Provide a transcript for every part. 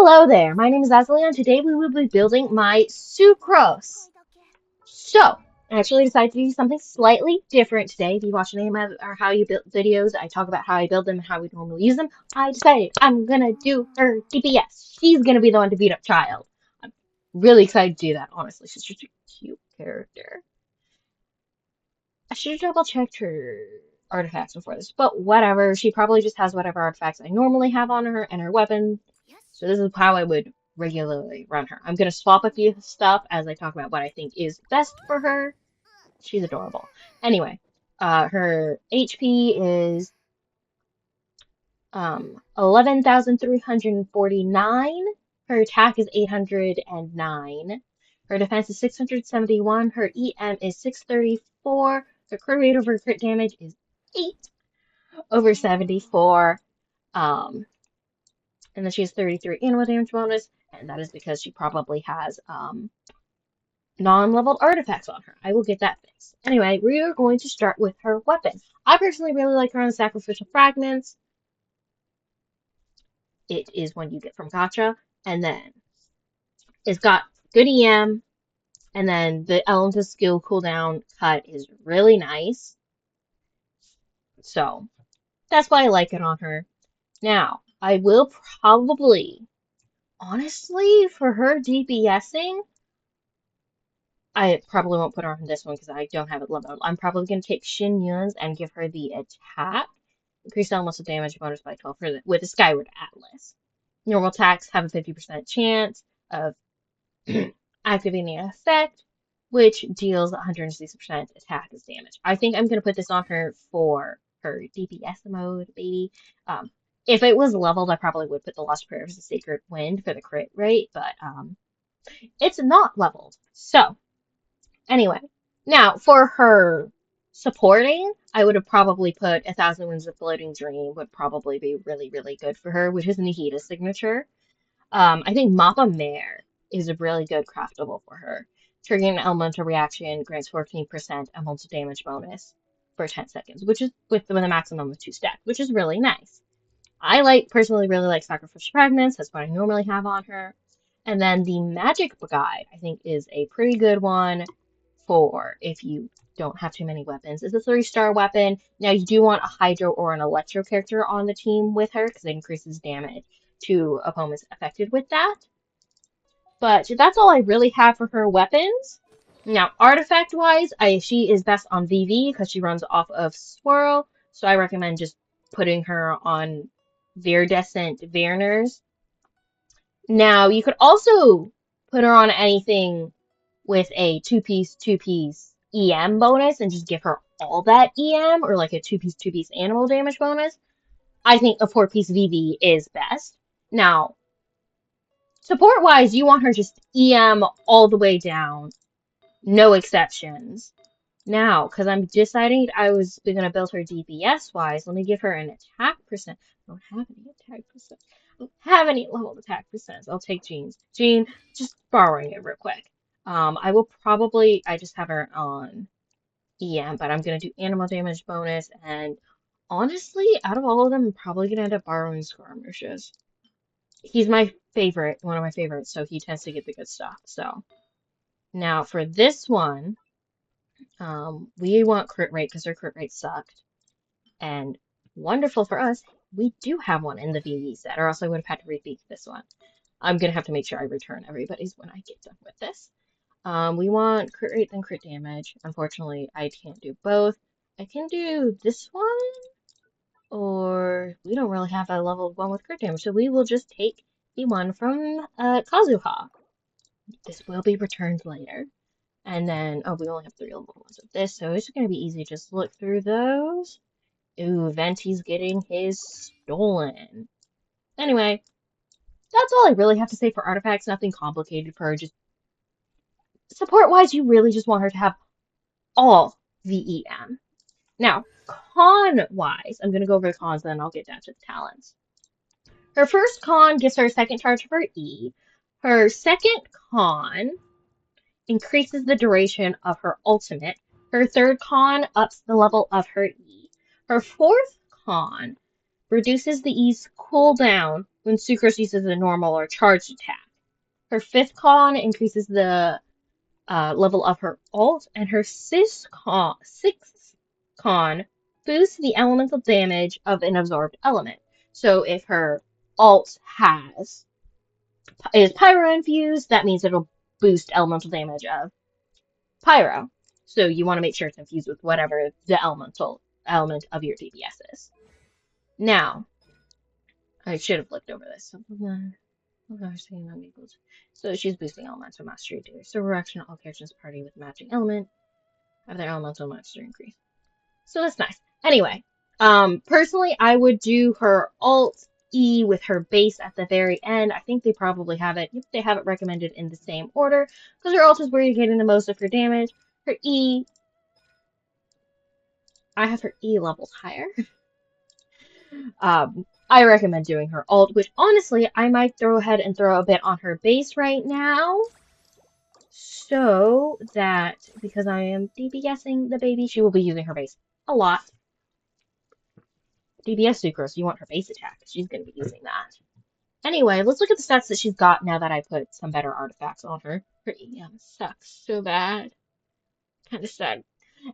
Hello there, my name is Azalea, and today we will be building my Sucros. So, I actually decided to do something slightly different today. If you watch any of my or how you build videos, I talk about how I build them and how we normally use them. I decided I'm gonna do her DPS. She's gonna be the one to beat up Child. I'm really excited to do that, honestly. She's just a cute character. I should have double checked her artifacts before this, but whatever. She probably just has whatever artifacts I normally have on her and her weapon. So this is how I would regularly run her. I'm going to swap a few stuff as I talk about what I think is best for her. She's adorable. Anyway, her HP is 11,349. Her attack is 809. Her defense is 671. Her EM is 634. Her crit rate over crit damage is 8 over 74. And then she has 33 animal damage bonus, and that is because she probably has non-leveled artifacts on her. I will get that fixed. Anyway, we are going to start with her weapon. I personally really like her on the sacrificial fragments. It is one you get from Gacha, and then it's got good EM, and then the elemental skill cooldown cut is really nice. So that's why I like it on her. Now, I will probably, honestly, for her DPSing, I probably won't put her on this one because I don't have it leveled. I'm probably going to take Xin Yun's and give her the attack. Increase elemental damage bonus by 12 with the Skyward Atlas. Normal attacks have a 50% chance of activating an effect, which deals 160% attack as damage. I think I'm going to put this on her for her DPS mode, baby. If it was leveled, I probably would put the Lost Prayer of the Sacred Wind for the crit rate, but it's not leveled. So, anyway, now for her supporting, I would have probably put 1,000 Winds of Floating Dream would probably be really, really good for her, which is Nihita's signature. I think Mappa Mare is a really good craftable for her. Triggering an elemental reaction grants 14% elemental damage bonus for 10 seconds, which is with a maximum of 2 stacks, which is really nice. I personally really like Sacrificial Fragments. That's what I normally have on her. And then the Magic Guide, I think, is a pretty good one for if you don't have too many weapons. It's a 3-star weapon. Now, you do want a Hydro or an Electro character on the team with her because it increases damage to opponents affected with that. But that's all I really have for her weapons. Now, artifact-wise, she is best on VV because she runs off of Swirl. So I recommend just putting her on Viridescent Verners. Now, you could also put her on anything with a 2-piece EM bonus and just give her all that EM, or like a 2-piece animal damage bonus. I think a 4-piece VV is best. Now, support-wise, you want her just EM all the way down, no exceptions. Now, because I'm deciding I was going to build her DPS-wise, let me give her an attack percent. I don't have any attack percent. I don't have any leveled attack percents. I'll take Jean's. Jean, just borrowing it real quick. I will probably, I just have her on EM, but I'm going to do animal damage bonus, and honestly, out of all of them, I'm probably going to end up borrowing Skirmishes. He's my favorite, one of my favorites, so he tends to get the good stuff. So, now for this one, we want crit rate because our crit rate sucked. And wonderful for us, we do have one in the VV set, or else I would have had to repeat this one. I'm going to have to make sure I return everybody's when I get done with this. We want crit rate then crit damage. Unfortunately, I can't do both. I can do this one, or we don't really have a level 1 with crit damage, so we will just take the one from Kazuha. This will be returned later. And then, oh, we only have 3 level ones of this, so it's going to be easy. Just look through those. Ooh, Venti's getting his stolen. Anyway, that's all I really have to say for artifacts. Nothing complicated for her. Just support-wise, you really just want her to have all VEM. Now, con-wise, I'm going to go over the cons, then I'll get down to the talents. Her first con gives her a second charge of her E. Her second con increases the duration of her ultimate. Her third con ups the level of her E. Her fourth con reduces the E's cooldown when Sucros uses a normal or charged attack. Her 5th con increases the level of her alt, and her 6th con boosts the elemental damage of an absorbed element. So if her alt is pyro infused, that means it'll boost elemental damage of pyro. So you want to make sure it's infused with whatever the elemental element of your DPS is. Now, I should have looked over this. So she's boosting elemental mastery too. So reaction all characters party with matching element have their elemental mastery increase. So that's nice. Anyway, personally, I would do her alt E with her base at the very end. I think they probably have it. If they have it recommended in the same order, because her alt is where you're getting the most of her damage. Her E, I have her E leveled higher. I recommend doing her alt, which honestly, I might throw ahead and throw a bit on her base right now. So that, because I am DPSing the baby, she will be using her base a lot. DPS Sucros, you want her base attack. She's going to be using that. Anyway, let's look at the stats that she's got now that I put some better artifacts on her. Her EM sucks so bad. Kind of sad.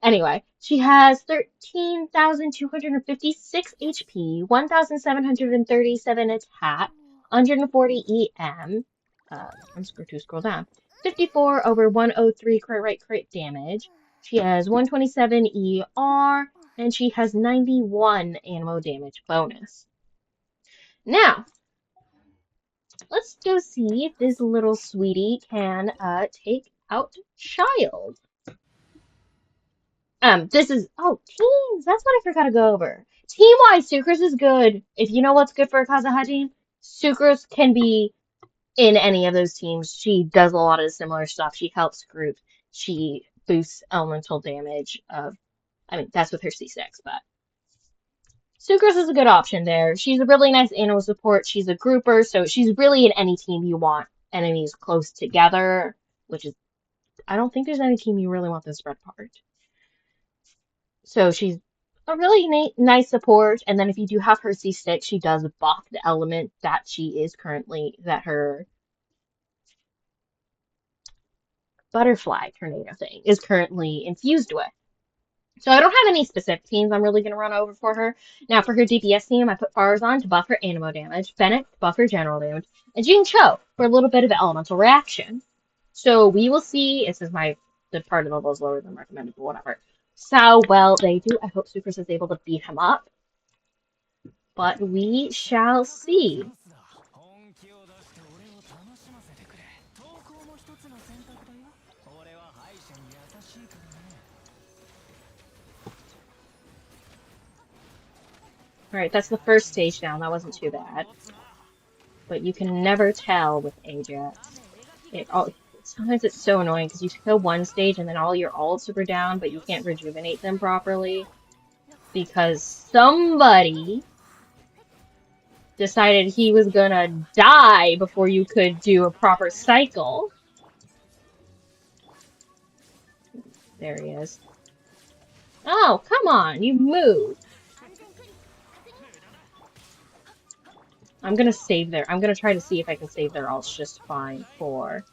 Anyway, she has 13,256 HP, 1,737 attack, 140 EM. I'm to scroll down. 54 over 103 crit damage. She has 127 ER, and she has 91 ammo damage bonus. Now, let's go see if this little sweetie can take out Child. This is, teams, that's what I forgot to go over. Team-wise, Sucros is good. If you know what's good for a Kazuha team, Sucros can be in any of those teams. She does a lot of similar stuff. She helps group. She boosts elemental damage that's with her C6, but Sucros is a good option there. She's a really nice animal support. She's a grouper, so she's really in any team you want enemies close together, which is, I don't think there's any team you really want to spread apart. So she's a really nice support, and then if you do have her C6, she does buff the element that her butterfly tornado thing is currently infused with. So I don't have any specific teams I'm really going to run over for her. Now for her DPS team, I put Farazan to buff her animo damage, Bennett to buff her general damage, and Jing Cho for a little bit of elemental reaction. So we will see, this is the part of the level is lower than recommended, but whatever. So well they do. I hope Sucros is able to beat him up. But we shall see. Alright, that's the first stage down. That wasn't too bad. But you can never tell with Ajax. Sometimes it's so annoying because you kill one stage and then all your ults are down, but you can't rejuvenate them properly. Because somebody decided he was gonna die before you could do a proper cycle. There he is. Oh, come on, you moved. I'm gonna try to see if I can save their ults just fine for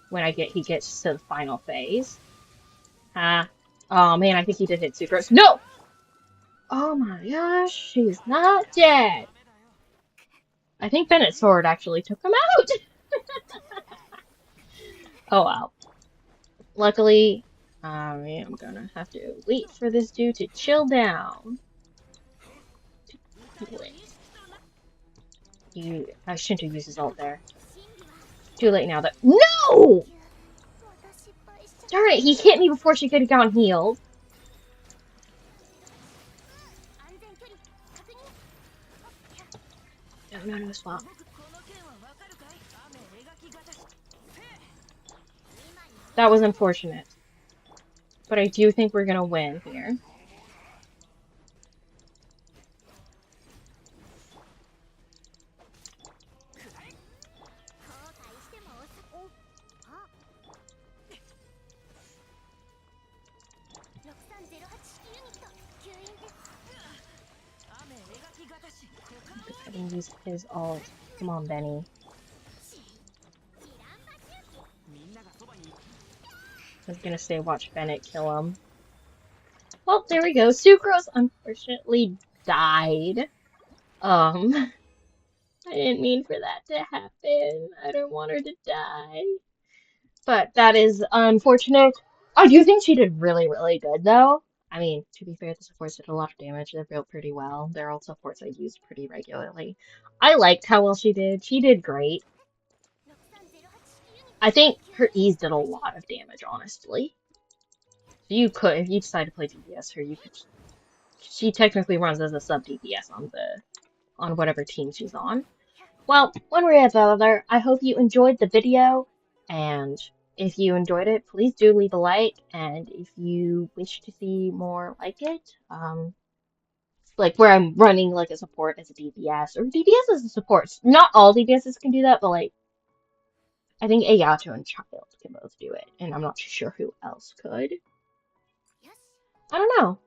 when he gets to the final phase. Oh man, I think he did hit Sucros. No! Oh my gosh, she's not dead. I think Bennett's sword actually took him out. Oh well. Luckily, I am gonna have to wait for this dude to chill down. I shouldn't have used his ult there. Too late now. No! Darn it, he hit me before she could have gone healed. No, swap. That was unfortunate. But I do think we're gonna win here. Go ahead and use his ult. Come on, Benny. I was gonna say watch Bennett kill him. Well, there we go. Sucros unfortunately died. I didn't mean for that to happen. I don't want her to die. But that is unfortunate. I do think she did really, really good, though. I mean, to be fair, the supports did a lot of damage. They're built pretty well. They're all supports I use pretty regularly. I liked how well she did. She did great. I think her E's did a lot of damage, honestly. So you could, if you decide to play DPS her, you could. She technically runs as a sub DPS on whatever team she's on. Well, one way or the other, I hope you enjoyed the video, and if you enjoyed it, please do leave a like, and if you wish to see more like it, like where I'm running like a support as a DPS, or DPS as a support. Not all DPSs can do that, but like, I think Ayato and Child can both do it, and I'm not too sure who else could. I don't know.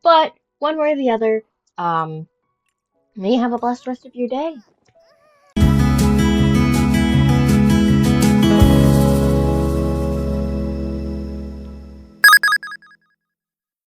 But one way or the other, may you have a blessed rest of your day.